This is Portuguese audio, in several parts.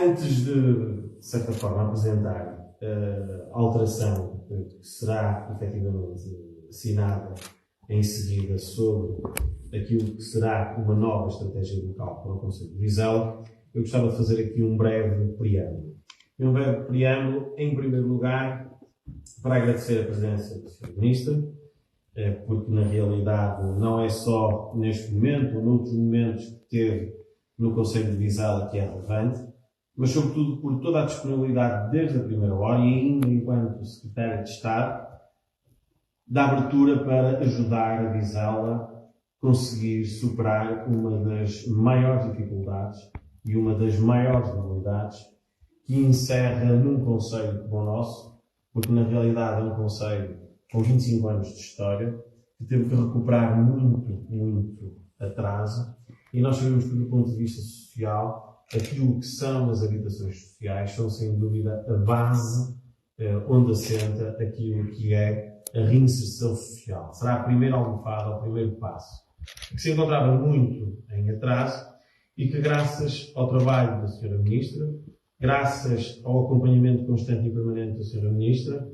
Antes de certa forma, apresentar a alteração que será efetivamente assinada em seguida sobre aquilo que será uma nova estratégia local para o Conselho de Vizela, eu gostava de fazer aqui um breve preâmbulo. Em primeiro lugar, para agradecer a presença do Sr. Ministro, porque na realidade não é só neste momento ou noutros momentos que teve no Conselho de Vizela que é relevante, mas sobretudo por toda a disponibilidade desde a primeira hora e ainda enquanto Secretário de Estado, da abertura para ajudar a Vizela a conseguir superar uma das maiores dificuldades e uma das maiores debilidades que encerra num concelho como o nosso, porque na realidade é um concelho com 25 anos de história, que teve que recuperar muito atraso, e nós sabemos que do ponto de vista social, aquilo que são as habitações sociais são sem dúvida a base onde assenta aquilo que é a reinserção social. Será a primeira almofada, o primeiro passo, que se encontrava muito em atraso e que graças ao trabalho da Sra. Ministra, graças ao acompanhamento constante e permanente da Sra. Ministra,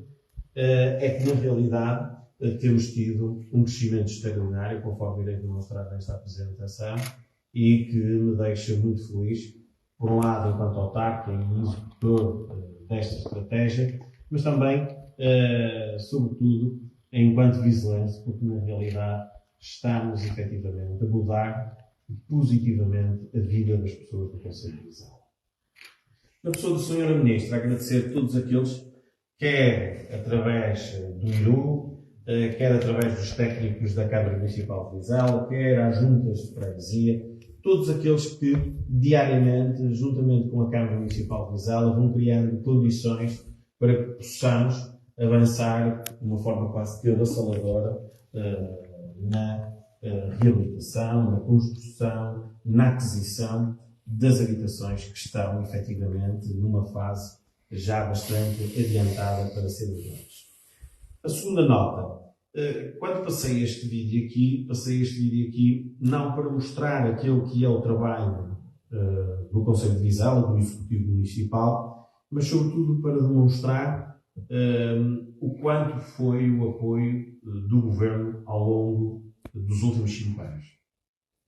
é que na realidade temos tido um crescimento extraordinário, conforme irei demonstrar nesta apresentação, e que me deixa muito feliz, por um lado, enquanto autarca e executor desta estratégia, mas também, sobretudo, enquanto vizelense, porque na realidade estamos efetivamente a mudar positivamente a vida das pessoas do Conselho de Vizela. Na pessoa da Sra. Ministra, agradecer a todos aqueles, quer através do IRU, quer através dos técnicos da Câmara Municipal de Vizela, quer às juntas de freguesia, todos aqueles que diariamente, juntamente com a Câmara Municipal de Vizela, vão criando condições para que possamos avançar de uma forma quase que avassaladora na reabilitação, na construção, na aquisição das habitações que estão, efetivamente, numa fase já bastante adiantada para serem usadas. A segunda nota. Quando passei este vídeo aqui não para mostrar aquele que é o trabalho do Conselho de Vizela, do Executivo Municipal, mas sobretudo para demonstrar o quanto foi o apoio do Governo ao longo dos últimos 5 anos.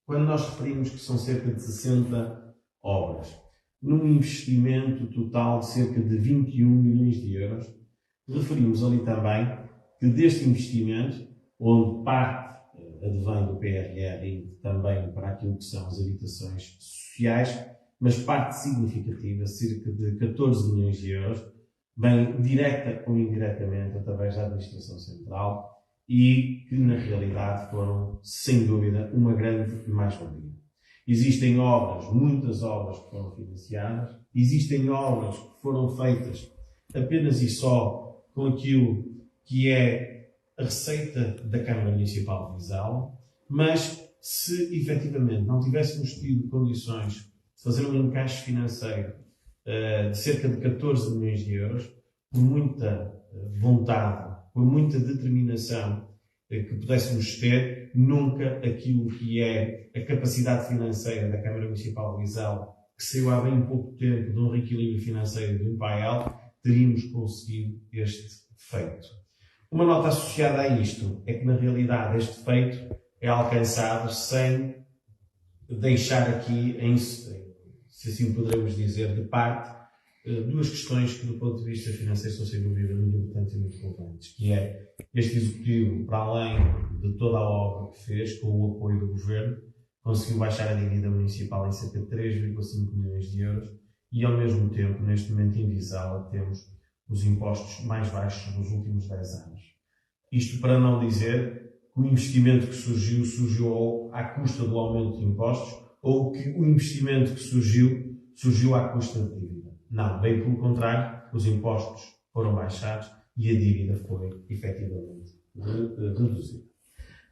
Quando nós referimos que são cerca de 60 obras, num investimento total de cerca de 21 milhões de euros, referimos ali também que deste investimento, onde parte advém do PRR e também para aquilo que são as habitações sociais, mas parte significativa, cerca de 14 milhões de euros, vem direta ou indiretamente através da Administração Central e que na realidade foram, sem dúvida, uma grande mais-valia. Existem obras, muitas obras que foram financiadas, existem obras que foram feitas apenas e só com aquilo que é a receita da Câmara Municipal de Vizela, mas se efetivamente não tivéssemos tido condições de fazer um encaixe financeiro de cerca de 14 milhões de euros, por muita vontade, por muita determinação que pudéssemos ter, nunca aquilo que é a capacidade financeira da Câmara Municipal de Vizela, que saiu há bem pouco tempo de um reequilíbrio financeiro de um PAEL, teríamos conseguido este feito. Uma nota associada a isto é que, na realidade, este feito é alcançado sem deixar aqui, se assim poderemos dizer, de parte, duas questões que, do ponto de vista financeiro, são sem dúvida muito importantes e muito relevantes, que é este Executivo, para além de toda a obra que fez, com o apoio do Governo, conseguiu baixar a dívida municipal em cerca de 3,5 milhões de euros e, ao mesmo tempo, neste momento em Vizela, temos os impostos mais baixos dos últimos 10 anos. Isto para não dizer que o investimento que surgiu à custa do aumento de impostos ou que o investimento que surgiu à custa de dívida. Não, bem pelo contrário, os impostos foram baixados e a dívida foi efetivamente reduzida.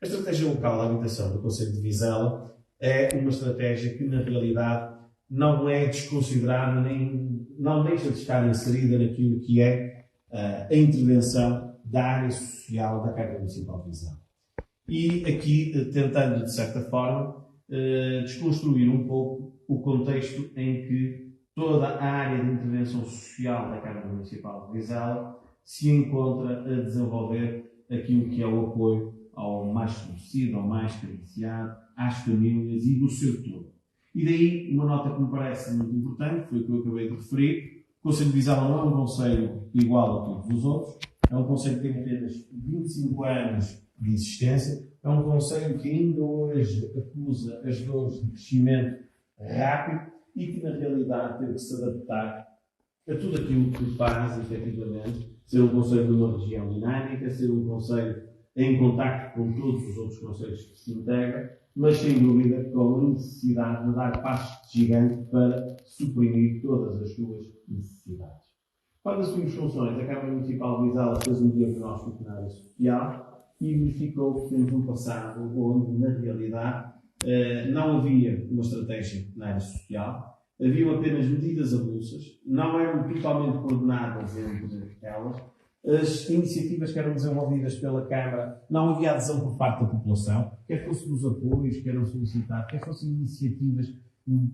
A estratégia local de habitação do Concelho de Vizela é uma estratégia que, na realidade, não é desconsiderada nem não deixa de estar inserida naquilo que é a intervenção da área social da Câmara Municipal de Vizela. E aqui, tentando, de certa forma, desconstruir um pouco o contexto em que toda a área de intervenção social da Câmara Municipal de Vizela se encontra a desenvolver aquilo que é o apoio ao mais desfavorecido, ao mais carenciado, às famílias e do seu todo. E daí uma nota que me parece muito importante, foi o que eu acabei de referir. O Conselho de Vizela não é um conselho igual a todos os outros, é um conselho que tem apenas 25 anos de existência, é um conselho que ainda hoje acusa as dores de crescimento rápido e que, na realidade, teve que se adaptar a tudo aquilo que faz, efetivamente, ser um conselho de uma região dinâmica, ser um conselho em contacto com todos os outros conselhos que se integram, mas, sem dúvida, com a necessidade de dar passos de gigante para suprimir todas as suas necessidades. Quando assumimos funções, a Câmara Municipal de Vizela fez um diagnóstico na área social e verificou que temos um passado onde, na realidade, não havia uma estratégia na área social, haviam apenas medidas avulsas, não eram totalmente coordenadas entre elas, as iniciativas que eram desenvolvidas pela Câmara, não havia adesão por parte da população, quer fosse dos apoios que eram solicitados, quer fossem iniciativas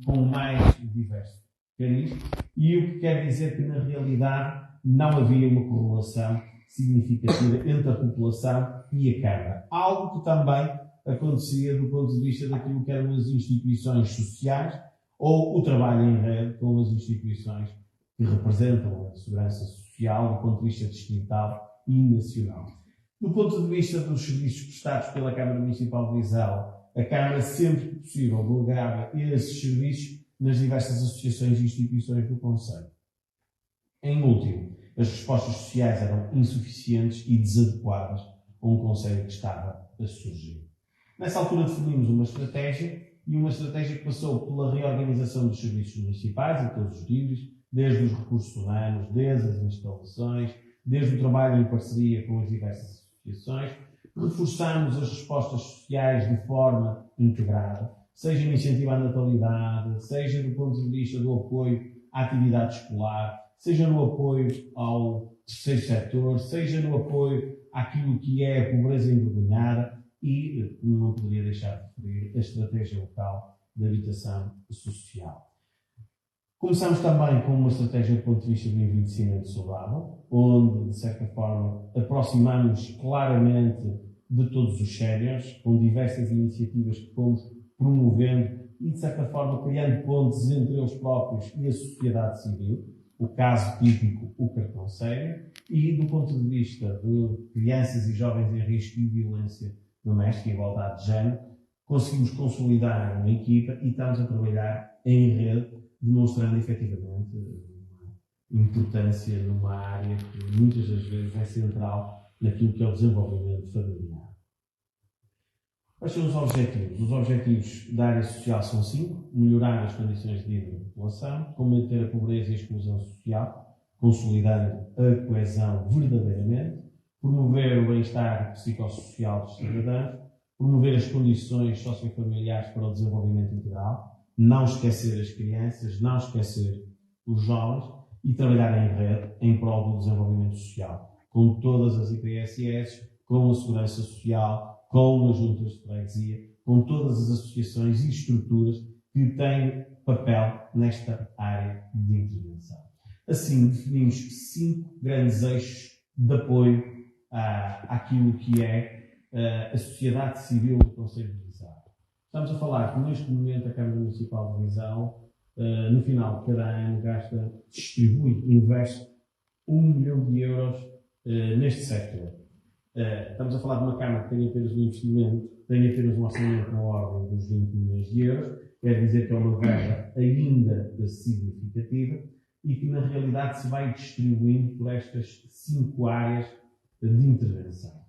com mais diverso cariz, e o que quer dizer que, na realidade, não havia uma correlação significativa entre a população e a Câmara. Algo que também acontecia do ponto de vista daquilo que eram as instituições sociais ou o trabalho em rede com as instituições que representam a segurança social do ponto de vista distrital e nacional. Do ponto de vista dos serviços prestados pela Câmara Municipal de Vizela, a Câmara, sempre que possível, delegava esses serviços nas diversas associações e instituições do Conselho. Em último, as respostas sociais eram insuficientes e desadequadas a um Conselho que estava a surgir. Nessa altura definimos uma estratégia que passou pela reorganização dos serviços municipais em todos os níveis, desde os recursos humanos, desde as instalações, desde o trabalho em parceria com as diversas associações. Reforçamos as respostas sociais de forma integrada, seja no incentivo à natalidade, seja do ponto de vista do apoio à atividade escolar, seja no apoio ao terceiro setor, seja no apoio àquilo que é a pobreza envergonhada e, não poderia deixar de referir, a estratégia local de habitação social. Começamos também com uma estratégia do ponto de vista do envelhecimento saudável, onde, de certa forma, aproximamos claramente de todos os séniores, com diversas iniciativas que fomos promovendo e, de certa forma, criando pontes entre eles próprios e a sociedade civil. O caso típico, o cartão sénior, e do ponto de vista de crianças e jovens em risco de violência doméstica e igualdade de género, conseguimos consolidar uma equipa e estamos a trabalhar em rede, demonstrando efetivamente uma importância numa área que muitas das vezes é central naquilo que é o desenvolvimento familiar. Quais são os objetivos? Os objetivos da área social são 5. Melhorar as condições de vida da população, combater a pobreza e a exclusão social, consolidando a coesão verdadeiramente, promover o bem-estar psicossocial dos cidadãos, promover as condições sociofamiliares para o desenvolvimento integral, não esquecer as crianças, não esquecer os jovens e trabalhar em rede em prol do desenvolvimento social, com todas as IPSS, com a Segurança Social, com as juntas de freguesia, com todas as associações e estruturas que têm papel nesta área de intervenção. Assim, definimos 5 grandes eixos de apoio àquilo que é a sociedade civil do Conselho de Vizela. Estamos a falar que, neste momento, a Câmara Municipal de Vizela, no final de cada ano, distribui, investe 1 milhão de euros neste setor. Estamos a falar de uma Câmara que tem apenas um investimento, tem apenas um orçamento na ordem dos 20 milhões de euros, quer dizer que é uma verba ainda significativa e que, na realidade, se vai distribuindo por estas 5 áreas de intervenção.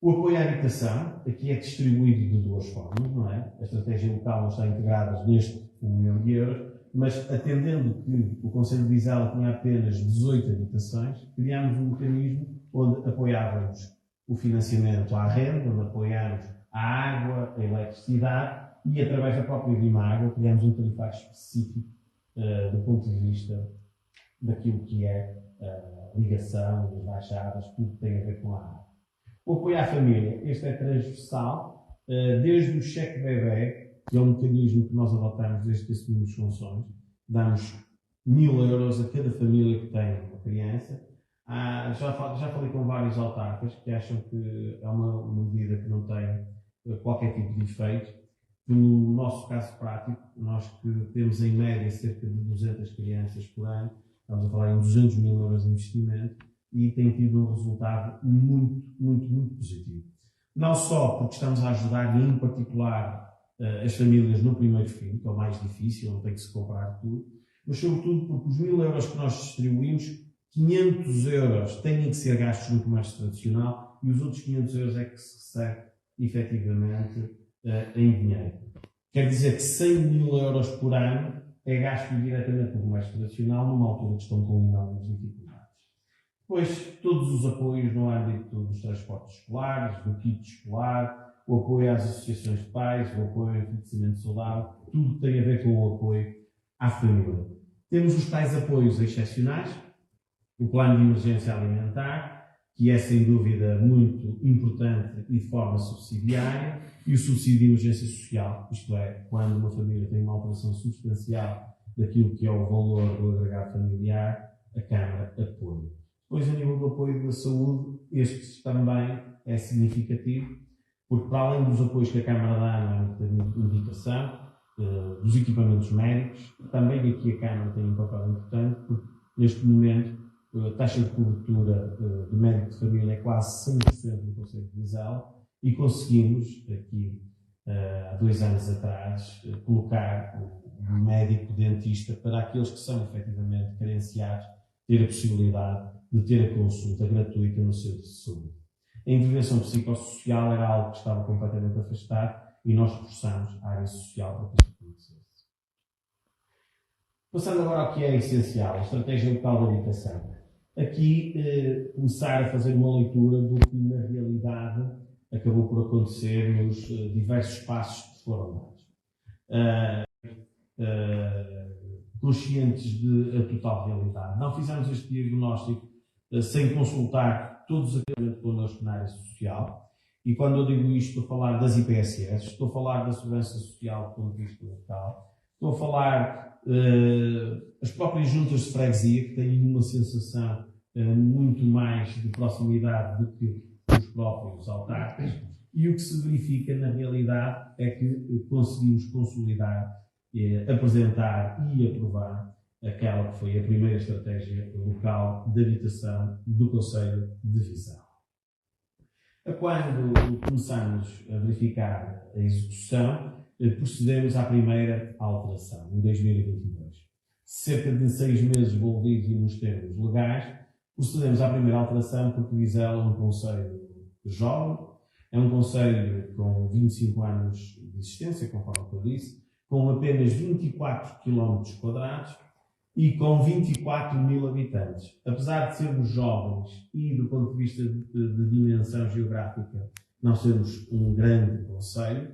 O apoio à habitação, aqui é distribuído de 2 formas, não é? A estratégia local não está integrada neste 1 milhão de euros, mas atendendo que o Conselho de Vizela tinha apenas 18 habitações, criámos um mecanismo onde apoiávamos o financiamento à renda, onde apoiámos a água, a eletricidade e, através da própria Vimago, criámos um tarifário específico do ponto de vista daquilo que é a ligação, as baixadas, tudo que tem a ver com a água. O apoio à família, este é transversal, desde o cheque bebé, que é um mecanismo que nós adotamos desde que assumimos funções, damos 1.000 € a cada família que tem uma criança. Já falei com vários autarcas que acham que é uma medida que não tem qualquer tipo de efeito. No nosso caso prático, nós que temos em média cerca de 200 crianças por ano, estamos a falar em 200.000 € de investimento e tem tido um resultado muito, muito, muito positivo. Não só porque estamos a ajudar, em particular, as famílias no primeiro filho, que é o mais difícil, não tem que se comprar tudo, mas sobretudo porque os 1.000 € que nós distribuímos, 500 € têm que ser gastos no comércio tradicional e os outros 500 € é que se recebe efetivamente em dinheiro. Quer dizer que 100.000 € por ano é gasto diretamente no comércio tradicional numa altura que estão com enormes dificuldades. Depois, todos os apoios no âmbito dos transportes escolares, do kit escolar, o apoio às associações de pais, o apoio ao envelhecimento saudável, tudo tem a ver com o apoio à família. Temos os tais apoios excepcionais, o plano de emergência alimentar, que é sem dúvida muito importante e de forma subsidiária, e o subsídio de emergência social, isto é, quando uma família tem uma alteração substancial daquilo que é o valor do agregado familiar, a Câmara apoia. Depois, a nível do apoio da saúde, este também é significativo, porque para além dos apoios que a Câmara dá na âmbito da medicação, dos equipamentos médicos, também aqui a Câmara tem um papel importante, porque neste momento a taxa de cobertura de médico de família é quase 100% no Conselho de Vizela e conseguimos, aqui há 2 anos atrás, colocar um médico dentista para aqueles que são efetivamente carenciados ter a possibilidade de ter a consulta gratuita no centro de saúde. A intervenção psicossocial era algo que estava completamente afastado e nós reforçamos a área social para que isso acontecesse. Passando agora ao que é essencial, a estratégia local de habitação. Aqui, começar a fazer uma leitura do que, na realidade, acabou por acontecer nos diversos passos que foram dados. Conscientes da total realidade. Não fizemos este diagnóstico sem consultar todos aqueles que connosco na área social. E quando eu digo isto, estou a falar das IPSS, estou a falar da segurança social do ponto de vista local, estou a falar as próprias juntas de freguesia, que têm uma sensação muito mais de proximidade do que os próprios autarcas, e o que se verifica na realidade é que conseguimos consolidar, apresentar e aprovar aquela que foi a primeira estratégia local de habitação do Conselho de Vizela. Quando começamos a verificar a execução, procedemos à primeira alteração, em 2022. Cerca de 6 meses envolvidos nos termos legais, procedemos à primeira alteração porque Vizela é um concelho jovem, é um concelho com 25 anos de existência, conforme eu disse, com apenas 24 km² e com 24.000 habitantes. Apesar de sermos jovens e, do ponto de vista de dimensão geográfica, não sermos um grande concelho,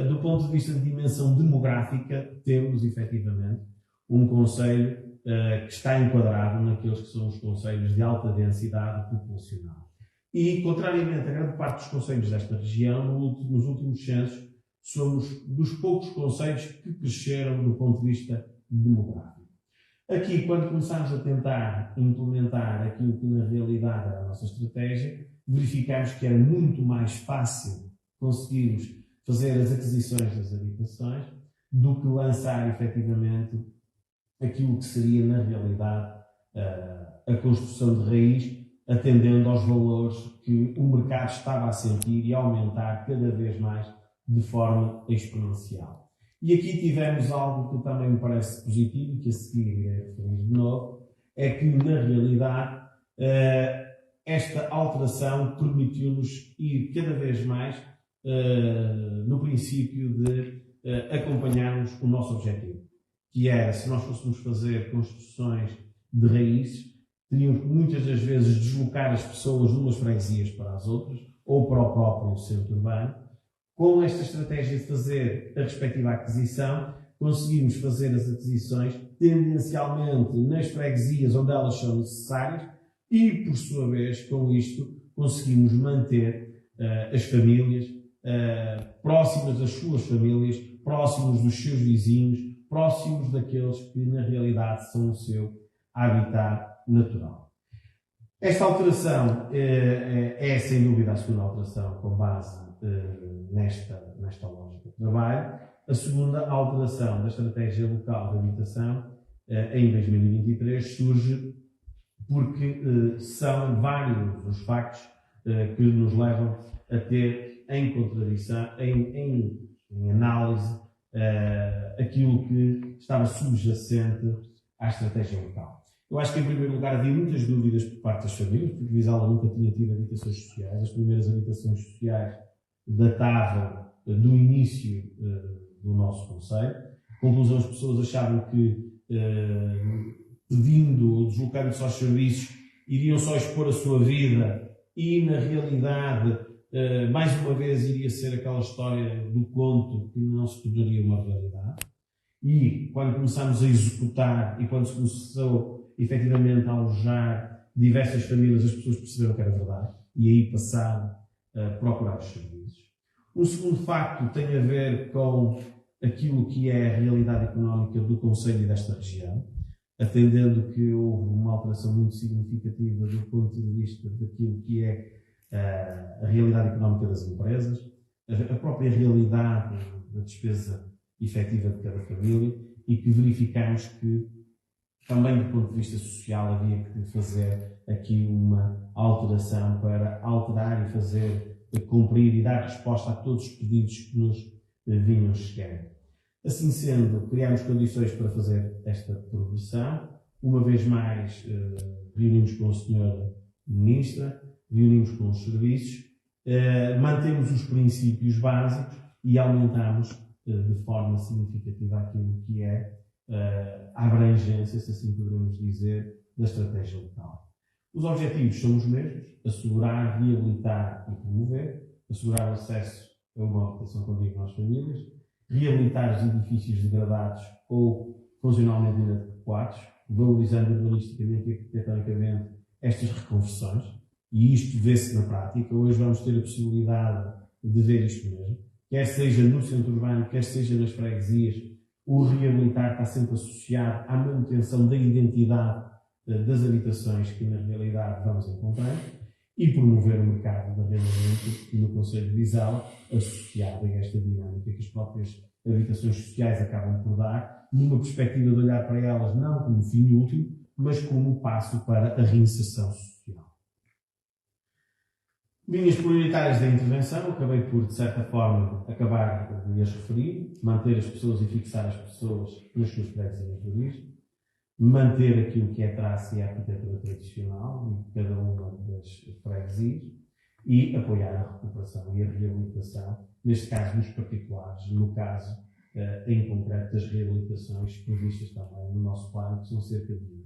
do ponto de vista de dimensão demográfica, temos, efetivamente, um concelho que está enquadrado naqueles que são os concelhos de alta densidade populacional. E, contrariamente a grande parte dos concelhos desta região, nos últimos censos, somos dos poucos concelhos que cresceram do ponto de vista demográfico. Aqui, quando começámos a tentar implementar aquilo que na realidade era a nossa estratégia, verificámos que era muito mais fácil conseguirmos fazer as aquisições das habitações do que lançar efetivamente aquilo que seria na realidade a construção de raiz, atendendo aos valores que o mercado estava a sentir e a aumentar cada vez mais de forma exponencial. E aqui tivemos algo que também me parece positivo e que a seguir irei referir de novo, é que na realidade esta alteração permitiu-nos ir cada vez mais no princípio de acompanharmos o nosso objetivo, que era, se nós fôssemos fazer construções de raízes, teríamos que muitas das vezes deslocar as pessoas de umas freguesias para as outras, ou para o próprio centro urbano. Com esta estratégia de fazer a respectiva aquisição, conseguimos fazer as aquisições tendencialmente nas freguesias onde elas são necessárias e, por sua vez, com isto, conseguimos manter as famílias próximas das suas famílias, próximos dos seus vizinhos, próximos daqueles que, na realidade, são o seu habitat natural. Esta alteração é, sem dúvida, a segunda alteração com base nesta lógica de trabalho. A segunda alteração da estratégia local de habitação em 2023 surge porque são vários os factos que nos levam a ter em contradição, em análise, aquilo que estava subjacente à estratégia local. Eu acho que, em primeiro lugar, havia muitas dúvidas por parte das famílias, porque Vizela nunca tinha tido habitações sociais. As primeiras habitações sociais datavam do início do nosso concelho. Conclusão, as pessoas achavam que, pedindo ou deslocando-se aos serviços, iriam só expor a sua vida e, na realidade, mais uma vez iria ser aquela história do conto que não se tornaria uma realidade. E, quando começámos a executar e quando se começou efetivamente a alojar diversas famílias, as pessoas perceberam que era verdade e aí passaram a procurar os serviços. Um segundo facto tem a ver com aquilo que é a realidade económica do concelho e desta região, atendendo que houve uma alteração muito significativa do ponto de vista daquilo que é a realidade económica das empresas, a própria realidade da despesa efetiva de cada família, e que verificamos que também do ponto de vista social havia que fazer aqui uma alteração para alterar e fazer cumprir e dar resposta a todos os pedidos que nos vinham chegar. Assim sendo, criámos condições para fazer esta progressão. Uma vez mais, reunimos com a Sra. Ministra, reunimos com os serviços, mantemos os princípios básicos e aumentamos de forma significativa aquilo que é a abrangência, se assim poderemos dizer, da estratégia local. Os objetivos são os mesmos: assegurar, reabilitar e promover, assegurar o acesso a uma habitação condigna às famílias, reabilitar os edifícios degradados ou funcionalmente inadequados, valorizando urbanisticamente e arquitetonicamente estas reconversões, e isto vê-se na prática. Hoje vamos ter a possibilidade de ver isto mesmo, quer seja no centro urbano, quer seja nas freguesias. O reabilitar está sempre associado à manutenção da identidade das habitações que, na realidade, vamos encontrar, e promover o mercado de arrendamento no concelho de Vizela, associado a esta dinâmica que as próprias habitações sociais acabam por dar, numa perspectiva de olhar para elas não como fim último, mas como um passo para a reinserção social. Linhas prioritárias da intervenção, acabei por, de certa forma, acabar de as referir: manter as pessoas e fixar as pessoas nas suas freguesias de origem, manter aquilo que é traço e a arquitetura tradicional de cada uma das freguesias e apoiar a recuperação e a reabilitação, neste caso nos particulares, no caso em concreto das reabilitações previstas também no nosso plano, que são cerca de 20.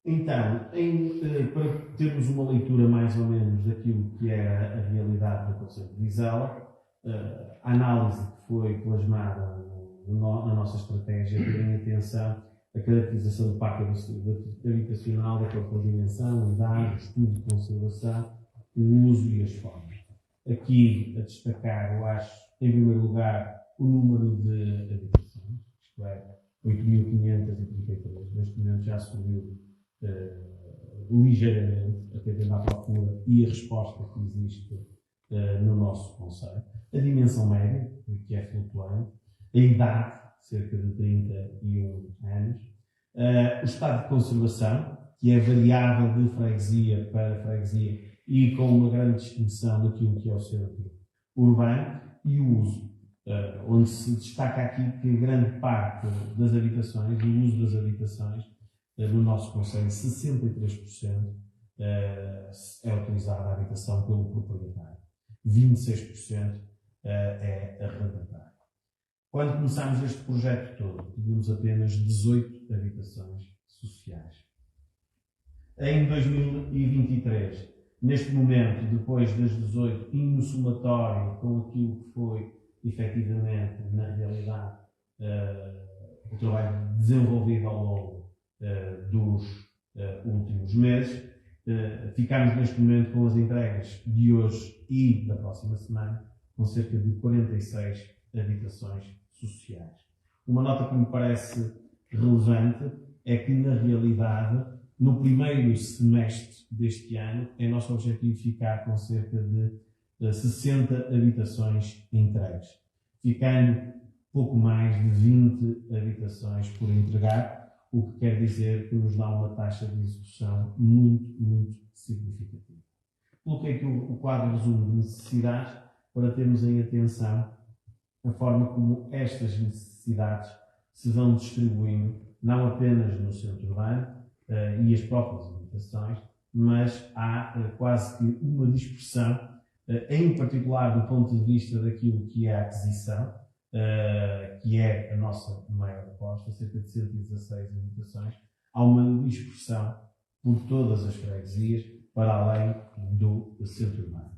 Então, para termos uma leitura mais ou menos daquilo que era a realidade do concelho de Vizela, a análise que foi plasmada na nossa estratégia ter em atenção a caracterização do parque habitacional, da própria dimensão, a idade, o estudo de conservação, o uso e as formas. Aqui a destacar, eu acho, em primeiro lugar, o número de habitações, isto é, 8.533. Neste momento já subiu ligeiramente, atendendo à procura e a resposta que existe no nosso concelho. A dimensão média, que é flutuante, a idade, cerca de 31 anos, o estado de conservação, que é variável de freguesia para freguesia e com uma grande distinção daquilo que é o centro urbano, e o uso, onde se destaca aqui que grande parte das habitações, o uso das habitações, no nosso concelho, 63% é utilizada a habitação pelo proprietário, 26% é arrendatário. Quando começámos este projeto todo, tínhamos apenas 18 habitações sociais. Em 2023, neste momento, depois das 18, e no somatório com aquilo que foi, efetivamente, na realidade, o trabalho desenvolvido ao longo dos últimos meses, ficámos neste momento com as entregas de hoje e da próxima semana, com cerca de 46 habitações sociais. Uma nota que me parece relevante é que, na realidade, no primeiro semestre deste ano, é nosso objetivo ficar com cerca de 60 habitações entregues, ficando pouco mais de 20 habitações por entregar, o que quer dizer que nos dá uma taxa de execução muito significativa. Coloquei aqui o quadro resumo de necessidades para termos em atenção a forma como estas necessidades se vão distribuindo, não apenas no centro urbano e as próprias habitações, mas há quase que uma dispersão, em particular do ponto de vista daquilo que é a aquisição, que é a nossa maior aposta, cerca de 116 habitações, há uma dispersão por todas as freguesias para além do centro urbano.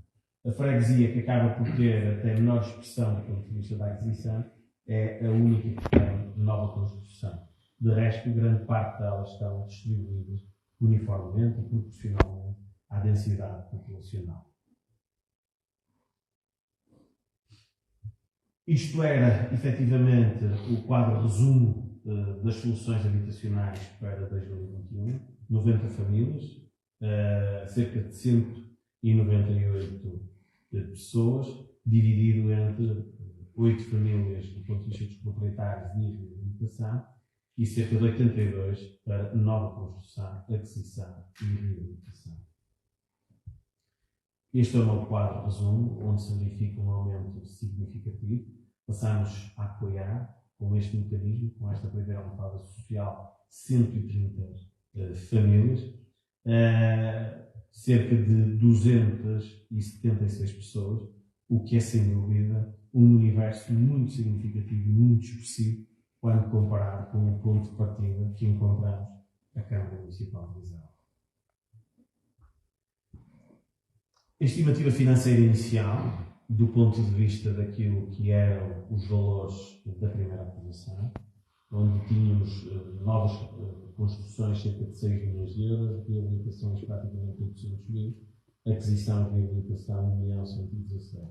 A freguesia que acaba por ter até menor expressão do ponto de vista da aquisição é a única que tem nova construção. De resto, grande parte delas estão distribuídas uniformemente e proporcionalmente à densidade populacional. Isto era, efetivamente, o quadro resumo das soluções habitacionais para 2021. 90 famílias, cerca de 198 pessoas, dividido entre 8 famílias do ponto de vista dos proprietários de reabilitação e cerca de 82 para nova construção, aquisição e reabilitação. Este é o meu quadro resumo, onde se verifica um aumento significativo. Passamos a apoiar, com este mecanismo, com esta primeira almofada social, 130 famílias, cerca de 276 pessoas, o que é, sem dúvida, um universo muito significativo e muito expressivo quando comparado com o ponto de partida que encontramos na Câmara Municipal de Vizela. A estimativa financeira inicial, do ponto de vista daquilo que eram os valores da primeira aprovação, onde tínhamos novas construções, cerca de 6 milhões de euros, reabilitações praticamente 800 mil, aquisição e reabilitação 1.116.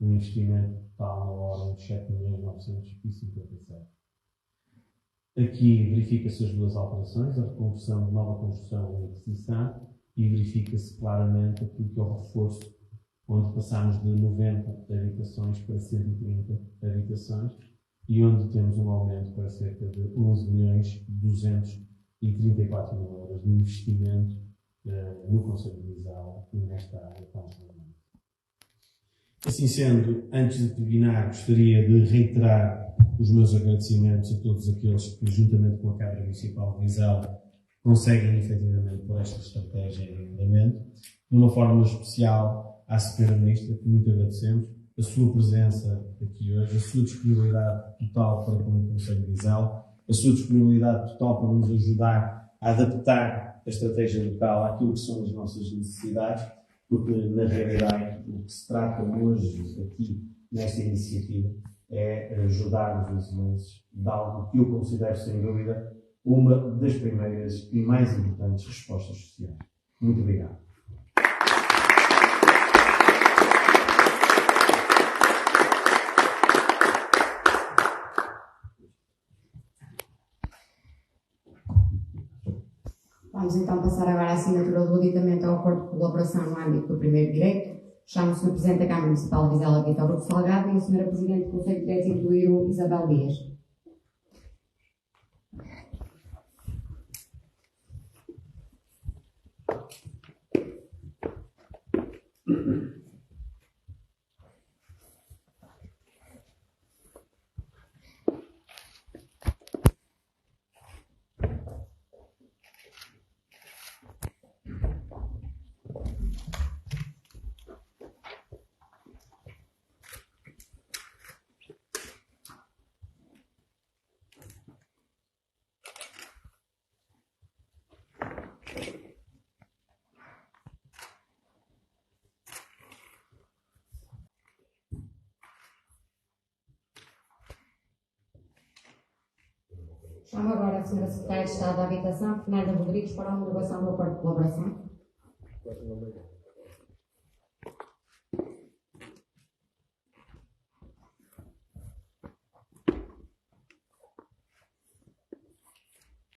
Um investimento total na ordem de 7.957. Aqui verifica-se as duas alterações, a reconversão de nova construção e aquisição, e verifica-se claramente aquilo que é o reforço, onde passamos de 90 habitações para 130 habitações e onde temos um aumento para cerca de 11.234 mil euros de investimento no Conselho de Vizela e nesta área tão relevante. Assim sendo, antes de terminar, gostaria de reiterar os meus agradecimentos a todos aqueles que, juntamente com a Câmara Municipal de Vizela, conseguem efetivamente por esta estratégia em andamento. De uma forma especial à Sra. Ministra, que muito agradecemos, a sua presença aqui hoje, a sua disponibilidade total para com o Conselho de Vizela, a sua disponibilidade total para nos ajudar a adaptar a estratégia local àquilo que são as nossas necessidades, porque, na realidade, o que se trata hoje aqui, nesta iniciativa, é ajudar os vizienses de algo que eu considero, sem dúvida, uma das primeiras e mais importantes respostas sociais. Muito obrigado. Vamos então passar agora à assinatura do aditamento ao acordo de colaboração no âmbito do primeiro direito. Chamo o Sr. Presidente da Câmara Municipal de Vizela, Vítor Hugo Salgado, e a Sra. Presidente do Conselho Diretivo do IRU, Isabel Dias. Chamo agora a Sra. Secretária de Estado da Habitação, Fernanda Rodrigues, para a homologação do acordo de colaboração.